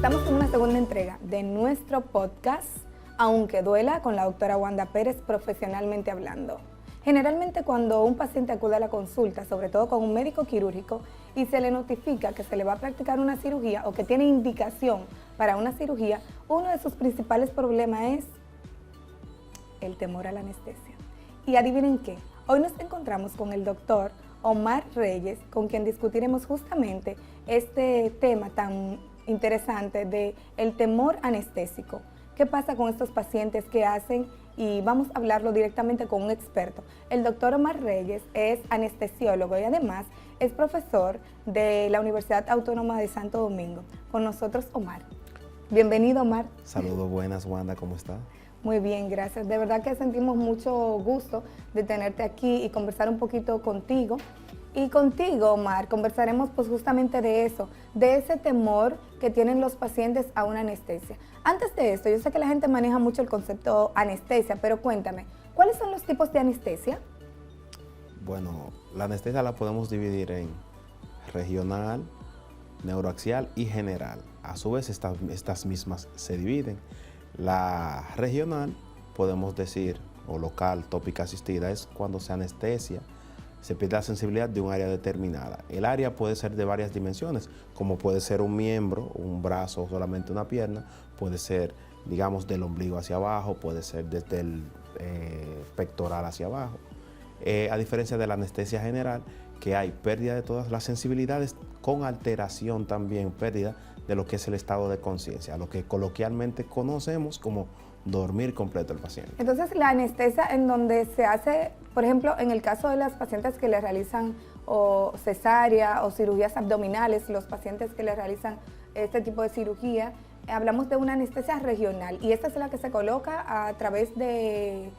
Estamos en una segunda entrega de nuestro podcast, Aunque Duela, con la doctora Wanda Pérez, profesionalmente hablando. Generalmente cuando un paciente acude a la consulta, sobre todo con un médico quirúrgico, y se le notifica que se le va a practicar una cirugía o que tiene indicación para una cirugía, uno de sus principales problemas es el temor a la anestesia. Y adivinen qué, hoy nos encontramos con el doctor Omar Reyes, con quien discutiremos justamente este tema tan interesante de el temor anestésico. ¿Qué pasa con estos pacientes que hacen? Y vamos a hablarlo directamente con un experto. El doctor Omar Reyes es anestesiólogo y además es profesor de la Universidad Autónoma de Santo Domingo. Con nosotros Omar. Bienvenido, Omar. Saludos, buenas, Wanda, ¿cómo está? Muy bien, gracias. De verdad que sentimos mucho gusto de tenerte aquí y conversar un poquito contigo. Y contigo, Omar, conversaremos pues justamente de eso, de ese temor que tienen los pacientes a una anestesia. Antes de esto, yo sé que la gente maneja mucho el concepto anestesia, pero cuéntame, ¿cuáles son los tipos de anestesia? Bueno, la anestesia la podemos dividir en regional, neuroaxial y general. A su vez, estas mismas se dividen. La regional, podemos decir, o local, tópica asistida, es cuando se anestesia, se pierde la sensibilidad de un área determinada. El área puede ser de varias dimensiones, como puede ser un miembro, un brazo, solamente una pierna, puede ser, digamos, del ombligo hacia abajo, puede ser desde el pectoral hacia abajo. A diferencia de la anestesia general, que hay pérdida de todas las sensibilidades con alteración también, pérdida de lo que es el estado de conciencia, lo que coloquialmente conocemos como dormir completo el paciente. Entonces, la anestesia en donde se hace, por ejemplo, en el caso de las pacientes que le realizan o cesárea o cirugías abdominales, los pacientes que le realizan este tipo de cirugía, hablamos de una anestesia regional y esta es la que se coloca a través de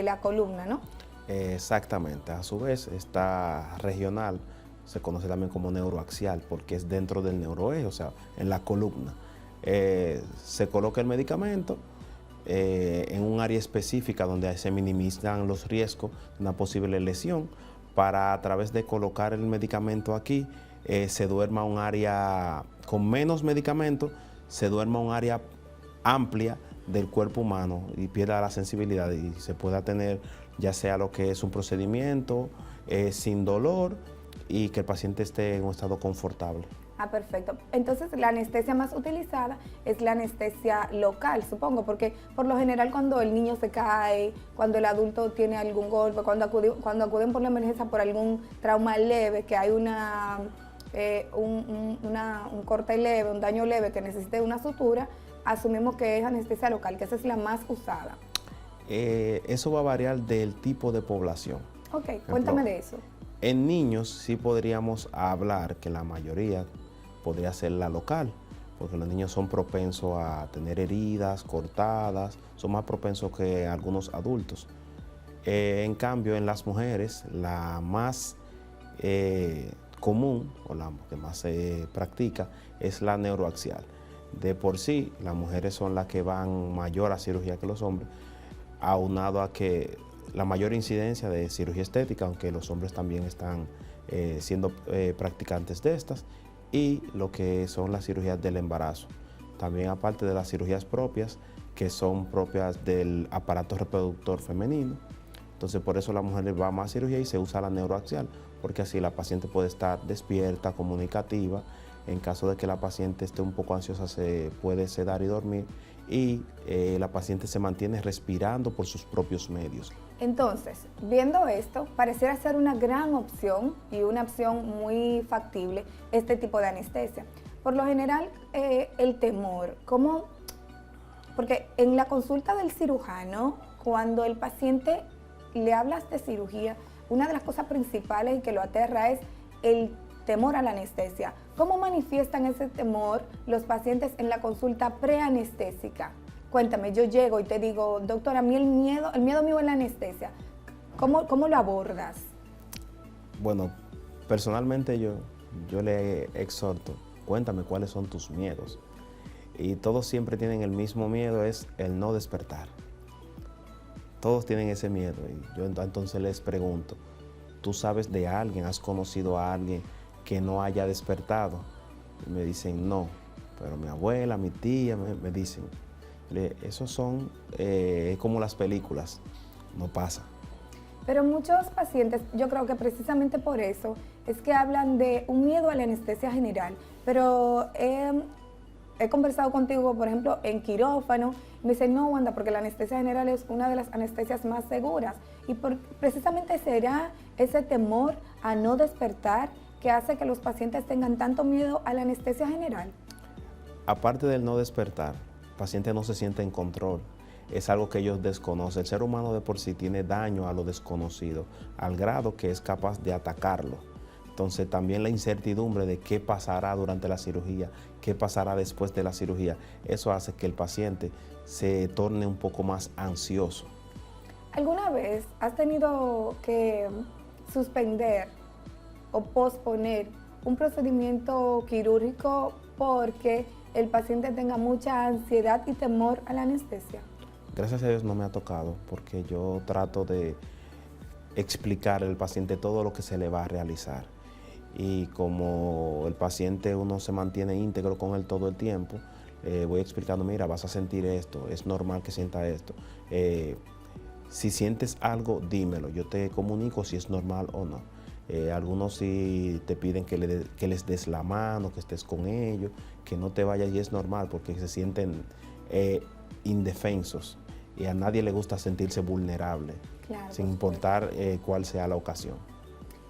la columna, ¿no? Exactamente. A su vez, esta regional se conoce también como neuroaxial porque es dentro del neuroeje, o sea, en la columna. Se coloca el medicamento en un área específica donde se minimizan los riesgos de una posible lesión para, a través de colocar el medicamento aquí, se duerma un área con menos medicamento, se duerma un área amplia del cuerpo humano y pierda la sensibilidad y se pueda tener ya sea lo que es un procedimiento sin dolor y que el paciente esté en un estado confortable. Ah, perfecto. Entonces, la anestesia más utilizada es la anestesia local, supongo, porque por lo general cuando el niño se cae, cuando el adulto tiene algún golpe, cuando acuden por la emergencia por algún trauma leve, que hay un corte leve, un daño leve que necesite una sutura, asumimos que es anestesia local, que esa es la más usada. Eso va a variar del tipo de población. Ok, cuéntame de eso. En niños sí podríamos hablar que la mayoría podría ser la local, porque los niños son propensos a tener heridas, cortadas, son más propensos que algunos adultos. En cambio, en las mujeres, la más común o la que más se practica es la neuroaxial. De por sí, las mujeres son las que van mayor a cirugía que los hombres, aunado a que la mayor incidencia de cirugía estética, aunque los hombres también están siendo practicantes de estas, y lo que son las cirugías del embarazo. También aparte de las cirugías propias, que son propias del aparato reproductor femenino. Entonces por eso la mujer va a más cirugía y se usa la neuroaxial, porque así la paciente puede estar despierta, comunicativa. En caso de que la paciente esté un poco ansiosa, se puede sedar y dormir y la paciente se mantiene respirando por sus propios medios. Entonces, viendo esto, pareciera ser una gran opción y una opción muy factible este tipo de anestesia. Por lo general, el temor, ¿cómo? Porque en la consulta del cirujano, cuando el paciente le hablas de cirugía, una de las cosas principales y que lo aterra es el temor a la anestesia. ¿Cómo manifiestan ese temor los pacientes en la consulta preanestésica? Cuéntame, yo llego y te digo, doctora, a mí el miedo mío es la anestesia. ¿Cómo lo abordas? Bueno, personalmente yo le exhorto, cuéntame cuáles son tus miedos. Y todos siempre tienen el mismo miedo, es el no despertar. Todos tienen ese miedo y yo entonces les pregunto, ¿tú sabes de alguien, has conocido a alguien que no haya despertado? Y me dicen no. pero mi abuela, mi tía me dicen, esos son como las películas, no pasa. Pero muchos pacientes, yo creo que precisamente por eso, es que hablan de un miedo a la anestesia general. Pero he conversado contigo, por ejemplo, en quirófano, y me dicen, no, Wanda, porque la anestesia general es una de las anestesias más seguras. Y precisamente será ese temor a no despertar que hace que los pacientes tengan tanto miedo a la anestesia general. Aparte del no despertar, el paciente no se siente en control. Es algo que ellos desconocen. El ser humano de por sí tiene daño a lo desconocido, al grado que es capaz de atacarlo. Entonces también la incertidumbre de qué pasará durante la cirugía, qué pasará después de la cirugía, eso hace que el paciente se torne un poco más ansioso. ¿Alguna vez has tenido que suspender o posponer un procedimiento quirúrgico porque el paciente tenga mucha ansiedad y temor a la anestesia? Gracias a Dios no me ha tocado, porque yo trato de explicar al paciente todo lo que se le va a realizar. Y como el paciente uno se mantiene íntegro con él todo el tiempo, voy explicando, mira, vas a sentir esto, es normal que sienta esto. Si sientes algo, dímelo, yo te comunico si es normal o no. Algunos sí te piden que les des la mano, que estés con ellos, que no te vayas, y es normal porque se sienten indefensos y a nadie le gusta sentirse vulnerable, claro, sin importar cuál sea la ocasión.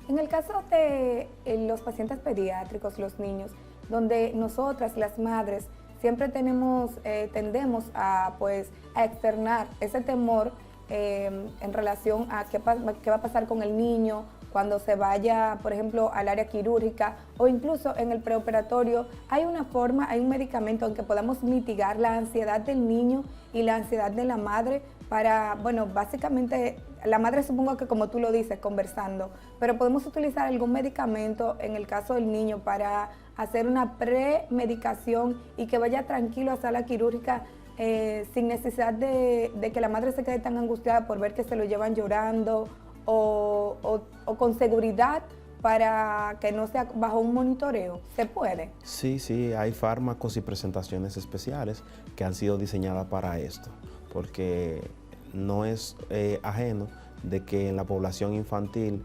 En el caso de los pacientes pediátricos, los niños, donde nosotras, las madres, siempre tendemos a externar ese temor en relación a qué va a pasar con el niño cuando se vaya, por ejemplo, al área quirúrgica, o incluso en el preoperatorio. Hay una forma, hay un medicamento en que podamos mitigar la ansiedad del niño y la ansiedad de la madre para, bueno, básicamente, la madre supongo que como tú lo dices, conversando, pero podemos utilizar algún medicamento en el caso del niño para hacer una premedicación y que vaya tranquilo a sala quirúrgica sin necesidad de que la madre se quede tan angustiada por ver que se lo llevan llorando o con seguridad, para que no sea bajo un monitoreo. ¿Se puede? Sí, hay fármacos y presentaciones especiales que han sido diseñadas para esto, porque no es ajeno de que en la población infantil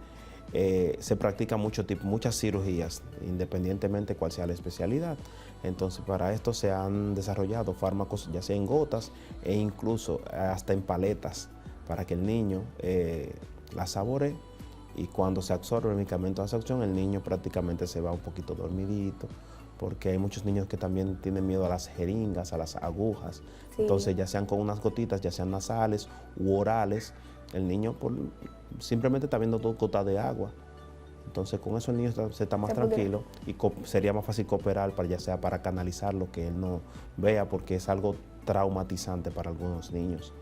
se practica muchas cirugías, independientemente cuál sea la especialidad. Entonces, para esto se han desarrollado fármacos, ya sea en gotas e incluso hasta en paletas, para que el niño la saboree, y cuando se absorbe el medicamento de absorción, el niño prácticamente se va un poquito dormidito, porque hay muchos niños que también tienen miedo a las jeringas, a las agujas. Sí. Entonces, ya sean con unas gotitas, ya sean nasales u orales, el niño simplemente está viendo 2 gotas de agua. Entonces, con eso el niño se está más tranquilo y sería más fácil cooperar, ya sea para canalizar lo que él no vea, porque es algo traumatizante para algunos niños.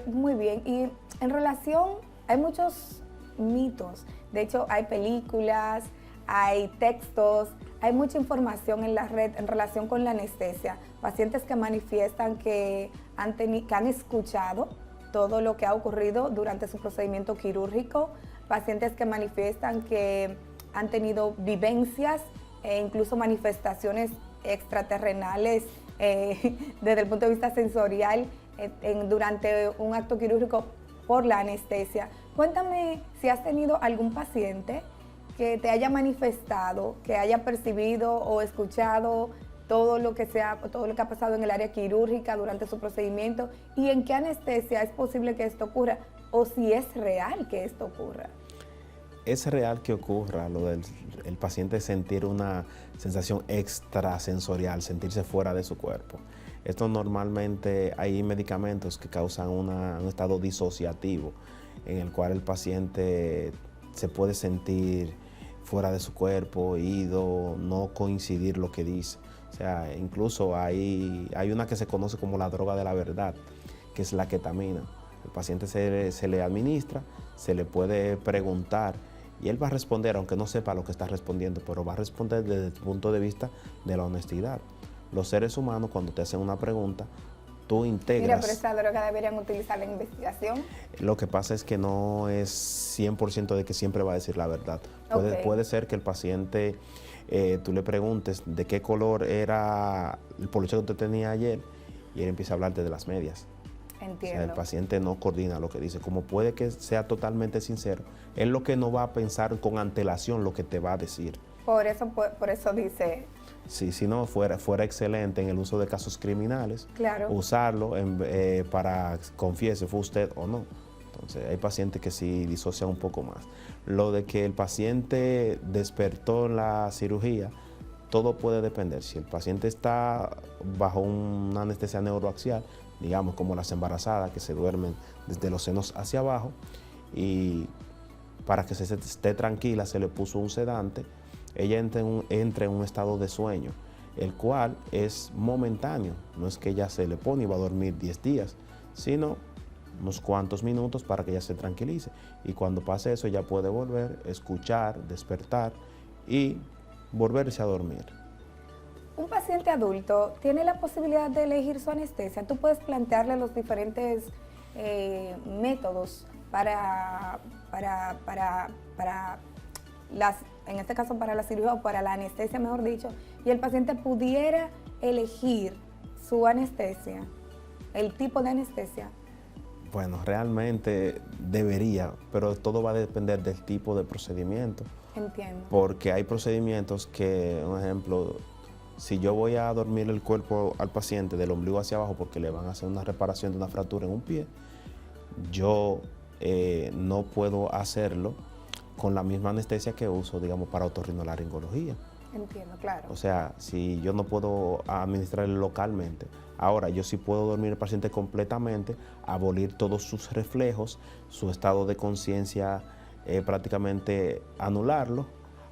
Muy bien. Y en relación, hay muchos mitos. De hecho, hay películas, hay textos, hay mucha información en la red en relación con la anestesia. Pacientes que manifiestan que han escuchado todo lo que ha ocurrido durante su procedimiento quirúrgico, pacientes que manifiestan que han tenido vivencias e incluso manifestaciones extraterrenales desde el punto de vista sensorial durante un acto quirúrgico por la anestesia. Cuéntame si has tenido algún paciente que te haya manifestado, que haya percibido o escuchado todo lo que ha pasado en el área quirúrgica durante su procedimiento, y en qué anestesia es posible que esto ocurra, o si es real que esto ocurra. Es real que ocurra lo del paciente sentir una sensación extrasensorial, sentirse fuera de su cuerpo. Esto normalmente hay medicamentos que causan un estado disociativo, en el cual el paciente se puede sentir fuera de su cuerpo, ido, no coincidir lo que dice. O sea, incluso hay una que se conoce como la droga de la verdad, que es la ketamina. El paciente se le administra, se le puede preguntar y él va a responder, aunque no sepa lo que está respondiendo, pero va a responder desde el punto de vista de la honestidad. Los seres humanos, cuando te hacen una pregunta, tú integras. Mira, pero esa droga deberían utilizar la investigación. Lo que pasa es que no es 100% de que siempre va a decir la verdad. Puede ser que el paciente, tú le preguntes de qué color era el poloche que usted tenía ayer y él empieza a hablarte de las medias. Entiendo. O sea, el paciente no coordina lo que dice. Como puede que sea totalmente sincero, él lo que no va a pensar con antelación lo que te va a decir. Por eso dice... Sí, si no, fuera excelente en el uso de casos criminales, Claro. usarlo para confiese, fue usted o no. Entonces, hay pacientes que sí disocian un poco más. Lo de que el paciente despertó en la cirugía, todo puede depender. Si el paciente está bajo una anestesia neuroaxial, digamos como las embarazadas que se duermen desde los senos hacia abajo, y para que se esté tranquila se le puso un sedante, ella entra en un estado de sueño, el cual es momentáneo. No es que ella se le pone y va a dormir 10 días, sino unos cuantos minutos para que ella se tranquilice. Y cuando pase eso, ella puede volver, escuchar, despertar y volverse a dormir. Un paciente adulto tiene la posibilidad de elegir su anestesia. Tú puedes plantearle los diferentes métodos para en este caso para la cirugía o para la anestesia, mejor dicho, y el paciente pudiera elegir su anestesia, el tipo de anestesia. Bueno, realmente debería, pero todo va a depender del tipo de procedimiento. Entiendo. Porque hay procedimientos que, un ejemplo, si yo voy a dormir el cuerpo al paciente del ombligo hacia abajo porque le van a hacer una reparación de una fractura en un pie, yo no puedo hacerlo con la misma anestesia que uso, digamos, para otorrinolaringología. Entiendo, claro. O sea, si yo no puedo administrarlo localmente, ahora yo sí puedo dormir al paciente completamente, abolir todos sus reflejos, su estado de conciencia, prácticamente anularlo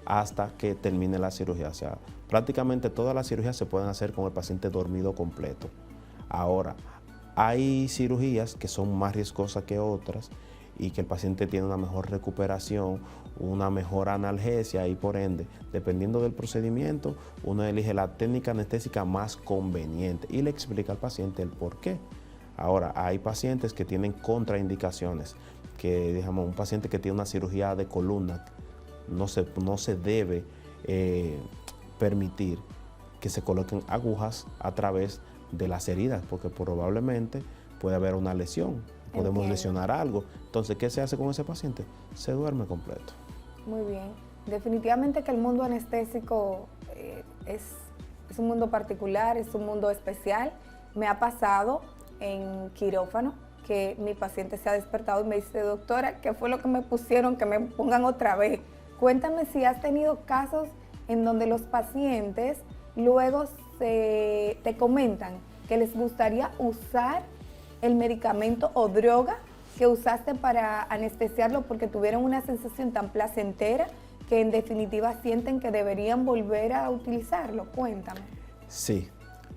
hasta que termine la cirugía. O sea, prácticamente todas las cirugías se pueden hacer con el paciente dormido completo. Ahora, hay cirugías que son más riesgosas que otras y que el paciente tiene una mejor recuperación, una mejor analgesia y por ende, dependiendo del procedimiento, uno elige la técnica anestésica más conveniente y le explica al paciente el por qué. Ahora, hay pacientes que tienen contraindicaciones, que digamos, un paciente que tiene una cirugía de columna, no se debe permitir que se coloquen agujas a través de las heridas, porque probablemente puede haber una lesión, podemos lesionar algo. Entonces, ¿qué se hace con ese paciente? Se duerme completo. Muy bien. Definitivamente que el mundo anestésico es un mundo particular, es un mundo especial. Me ha pasado en quirófano que mi paciente se ha despertado y me dice, doctora, ¿qué fue lo que me pusieron? Que me pongan otra vez. Cuéntame si has tenido casos en donde los pacientes luego te comentan que les gustaría usar el medicamento o droga que usaste para anestesiarlo porque tuvieron una sensación tan placentera que en definitiva sienten que deberían volver a utilizarlo. Cuéntame. Sí,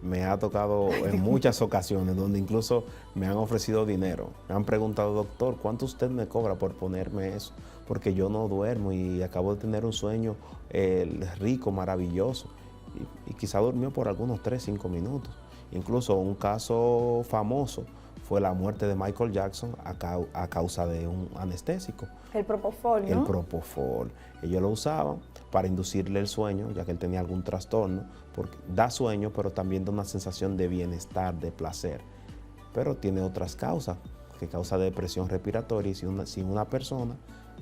me ha tocado en muchas ocasiones donde incluso me han ofrecido dinero. Me han preguntado, doctor, ¿cuánto usted me cobra por ponerme eso? Porque yo no duermo y acabo de tener un sueño rico, maravilloso. Y quizá durmió por algunos 3-5 minutos. Incluso un caso famoso fue la muerte de Michael Jackson a causa de un anestésico. El Propofol, ¿no? El Propofol. Ellos lo usaban para inducirle el sueño, ya que él tenía algún trastorno, porque da sueño, pero también da una sensación de bienestar, de placer. Pero tiene otras causas, que causa depresión respiratoria, y si una persona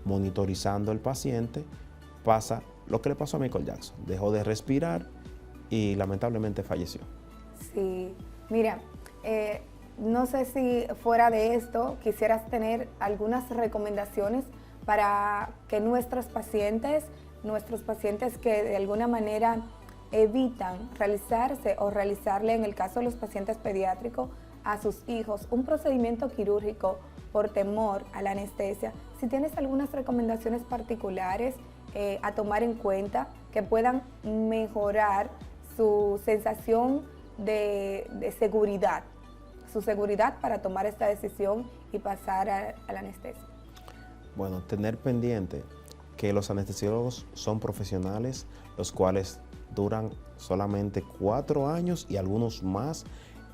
monitorizando al paciente pasa lo que le pasó a Michael Jackson. Dejó de respirar y lamentablemente falleció. Sí, mira, no sé si fuera de esto quisieras tener algunas recomendaciones para que nuestros pacientes que de alguna manera evitan realizarse o realizarle, en el caso de los pacientes pediátricos, a sus hijos un procedimiento quirúrgico por temor a la anestesia, si tienes algunas recomendaciones particulares a tomar en cuenta que puedan mejorar su sensación de seguridad, su seguridad para tomar esta decisión y pasar a la anestesia. Bueno, tener pendiente que los anestesiólogos son profesionales, los cuales duran solamente 4 años y algunos más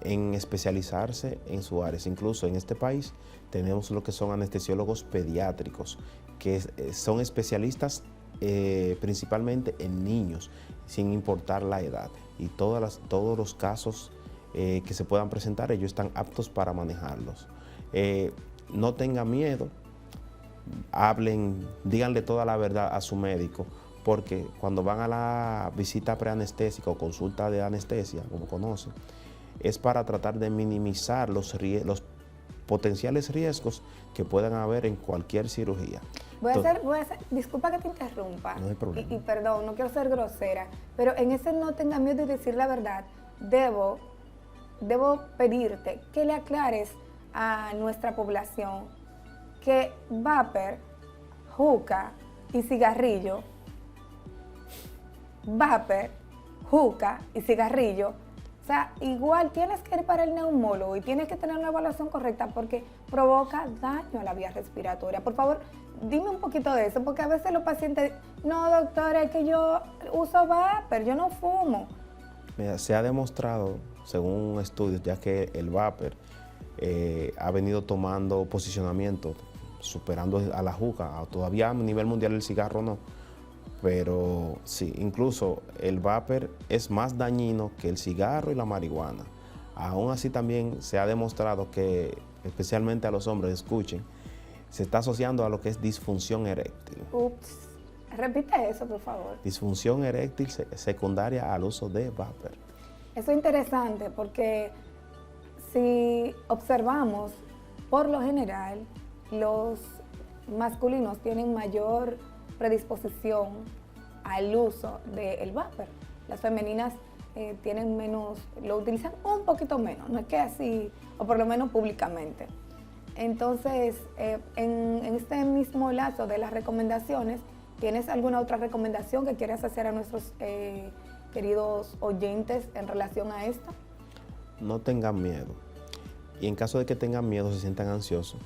en especializarse en su área. Incluso en este país tenemos lo que son anestesiólogos pediátricos, que son especialistas principalmente en niños, sin importar la edad. Y todos los casos que se puedan presentar, ellos están aptos para manejarlos. No tengan miedo, hablen, díganle toda la verdad a su médico, porque cuando van a la visita preanestésica o consulta de anestesia, como conocen, es para tratar de minimizar los potenciales riesgos que puedan haber en cualquier cirugía. Disculpa que te interrumpa, no hay problema. y perdón, no quiero ser grosera, pero en ese no tenga miedo de decir la verdad, debo pedirte que le aclares a nuestra población que vapor, juca y cigarrillo, o sea, igual tienes que ir para el neumólogo y tienes que tener una evaluación correcta porque provoca daño a la vía respiratoria. Por favor, dime un poquito de eso, porque a veces los pacientes, no doctora, es que yo uso vapor, yo no fumo. Mira, se ha demostrado, según estudios, ya que el vapor ha venido tomando posicionamiento, superando a la juca, todavía a nivel mundial el cigarro no, pero sí, incluso el vapor es más dañino que el cigarro y la marihuana. Aún así también se ha demostrado que, especialmente a los hombres, escuchen, se está asociando a lo que es disfunción eréctil. Ups, repite eso, por favor. Disfunción eréctil secundaria al uso de vapor. Eso es interesante porque si observamos, por lo general, los masculinos tienen mayor predisposición al uso del vapor. Las femeninas tienen menos, lo utilizan un poquito menos, no es que así, o por lo menos públicamente. Entonces, en este mismo lazo de las recomendaciones, ¿tienes alguna otra recomendación que quieras hacer a nuestros queridos oyentes en relación a esto? No tengan miedo. Y en caso de que tengan miedo, se sientan ansiosos,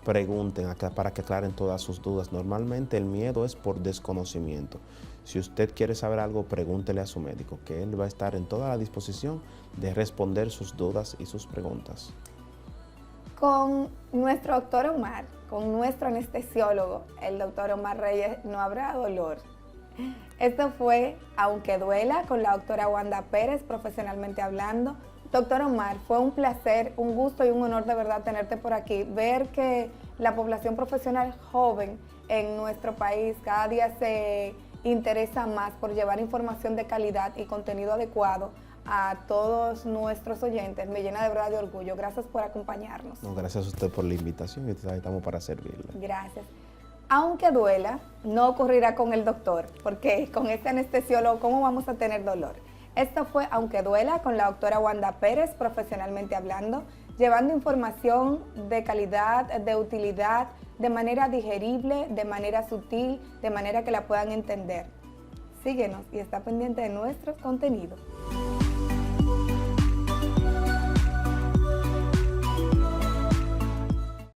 pregunten para que aclaren todas sus dudas. Normalmente el miedo es por desconocimiento. Si usted quiere saber algo, pregúntele a su médico, que él va a estar en toda la disposición de responder sus dudas y sus preguntas. Con nuestro doctor Omar, con nuestro anestesiólogo, el doctor Omar Reyes, no habrá dolor. Esto fue Aunque Duela, con la doctora Wanda Pérez, profesionalmente hablando. Doctor Omar, fue un placer, un gusto y un honor de verdad tenerte por aquí. Ver que la población profesional joven en nuestro país cada día se interesa más por llevar información de calidad y contenido adecuado a todos nuestros oyentes, me llena de verdad de orgullo. Gracias por acompañarnos. No, gracias a usted por la invitación y estamos para servirle. Gracias. Aunque duela, no ocurrirá con el doctor, porque con este anestesiólogo, ¿cómo vamos a tener dolor? Esto fue Aunque Duela, con la doctora Wanda Pérez, profesionalmente hablando, llevando información de calidad, de utilidad, de manera digerible, de manera sutil, de manera que la puedan entender. Síguenos y está pendiente de nuestros contenidos.